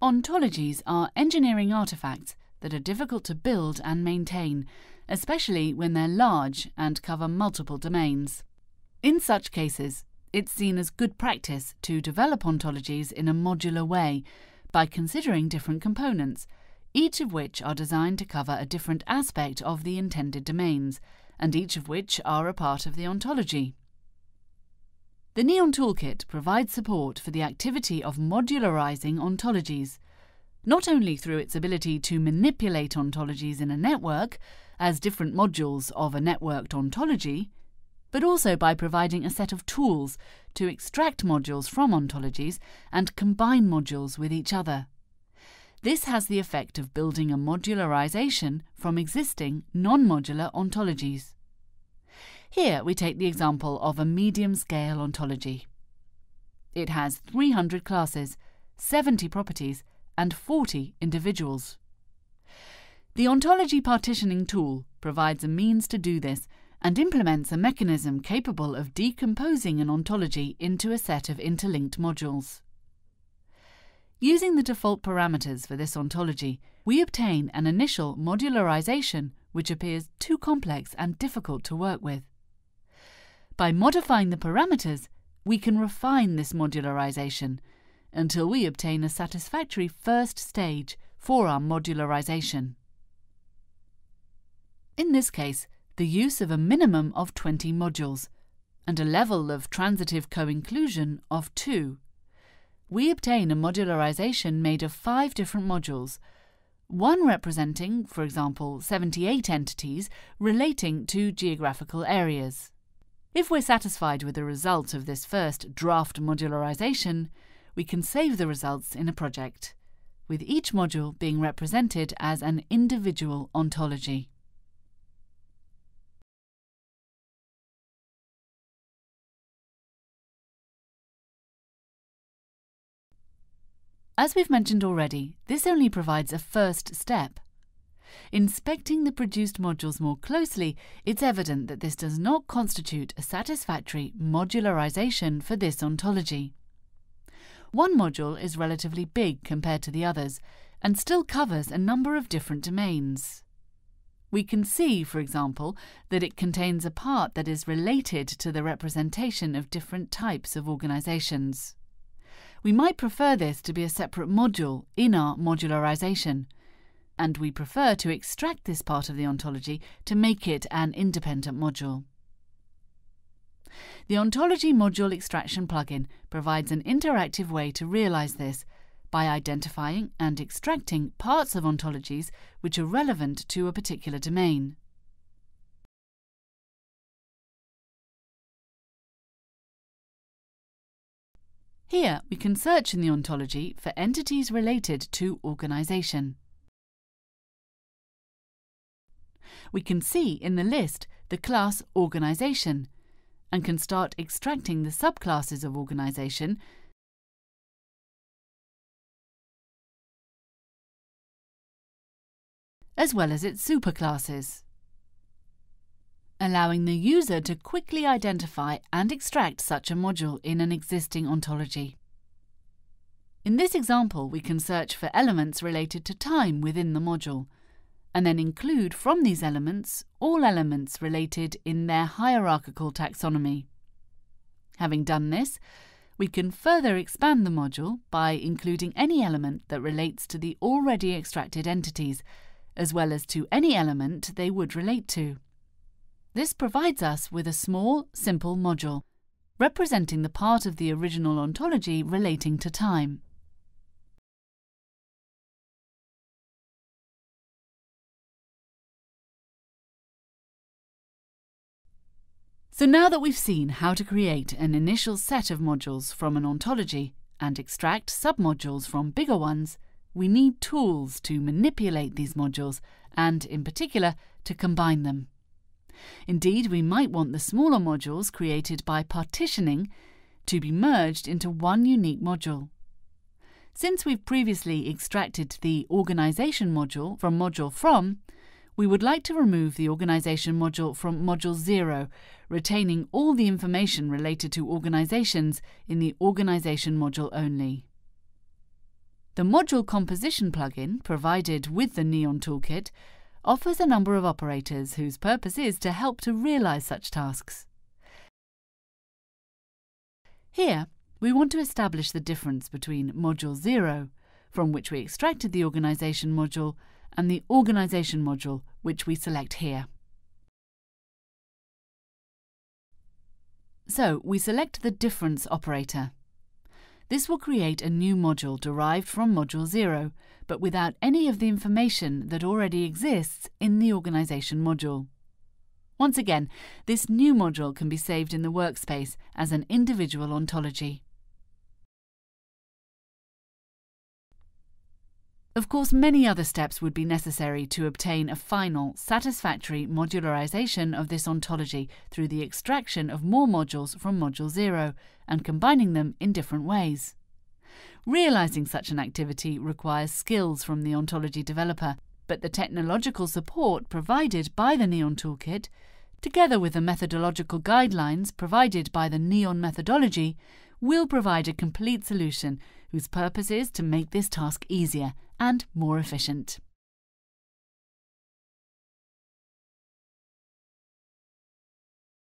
Ontologies are engineering artifacts that are difficult to build and maintain, especially when they're large and cover multiple domains. In such cases, it's seen as good practice to develop ontologies in a modular way by considering different components, each of which are designed to cover a different aspect of the intended domains, and each of which are a part of the ontology. The Neon Toolkit provides support for the activity of modularizing ontologies, not only through its ability to manipulate ontologies in a network as different modules of a networked ontology, but also by providing a set of tools to extract modules from ontologies and combine modules with each other. This has the effect of building a modularization from existing non-modular ontologies. Here we take the example of a medium-scale ontology. It has 300 classes, 70 properties, and 40 individuals. The ontology partitioning tool provides a means to do this and implements a mechanism capable of decomposing an ontology into a set of interlinked modules. Using the default parameters for this ontology, we obtain an initial modularization which appears too complex and difficult to work with. By modifying the parameters, we can refine this modularization until we obtain a satisfactory first stage for our modularization. In this case, the use of a minimum of 20 modules and a level of transitive co-inclusion of 2. We obtain a modularization made of 5 different modules, one representing, for example, 78 entities relating to geographical areas. If we're satisfied with the result of this first draft modularization, we can save the results in a project, with each module being represented as an individual ontology. As we've mentioned already, this only provides a first step. Inspecting the produced modules more closely, it's evident that this does not constitute a satisfactory modularization for this ontology. One module is relatively big compared to the others, and still covers a number of different domains. We can see, for example, that it contains a part that is related to the representation of different types of organizations. We might prefer this to be a separate module in our modularization, and we prefer to extract this part of the ontology to make it an independent module. The Ontology Module Extraction plugin provides an interactive way to realize this by identifying and extracting parts of ontologies which are relevant to a particular domain. Here we can search in the ontology for entities related to organization. We can see in the list the class Organization and can start extracting the subclasses of organization as well as its superclasses, allowing the user to quickly identify and extract such a module in an existing ontology. In this example, we can search for elements related to time within the module, and then include from these elements all elements related in their hierarchical taxonomy. Having done this, we can further expand the module by including any element that relates to the already extracted entities, as well as to any element they would relate to. This provides us with a small, simple module, representing the part of the original ontology relating to time. So now that we've seen how to create an initial set of modules from an ontology and extract submodules from bigger ones, we need tools to manipulate these modules and, in particular, to combine them. Indeed, we might want the smaller modules created by partitioning to be merged into one unique module. Since we've previously extracted the Organization module from Module From, we would like to remove the Organization module from Module 0, retaining all the information related to organizations in the Organization module only. The The Module Composition plugin, provided with the Neon Toolkit, offers a number of operators whose purpose is to help to realize such tasks. Here, we want to establish the difference between Module 0, from which we extracted the Organization module, and the Organization module, which we select here. So, we select the Difference operator. This will create a new module derived from Module 0, but without any of the information that already exists in the Organization module. Once again, this new module can be saved in the workspace as an individual ontology. Of course, many other steps would be necessary to obtain a final, satisfactory modularization of this ontology through the extraction of more modules from Module 0 and combining them in different ways. Realizing such an activity requires skills from the ontology developer, but the technological support provided by the Neon Toolkit, together with the methodological guidelines provided by the Neon methodology, will provide a complete solution whose purpose is to make this task easier and more efficient.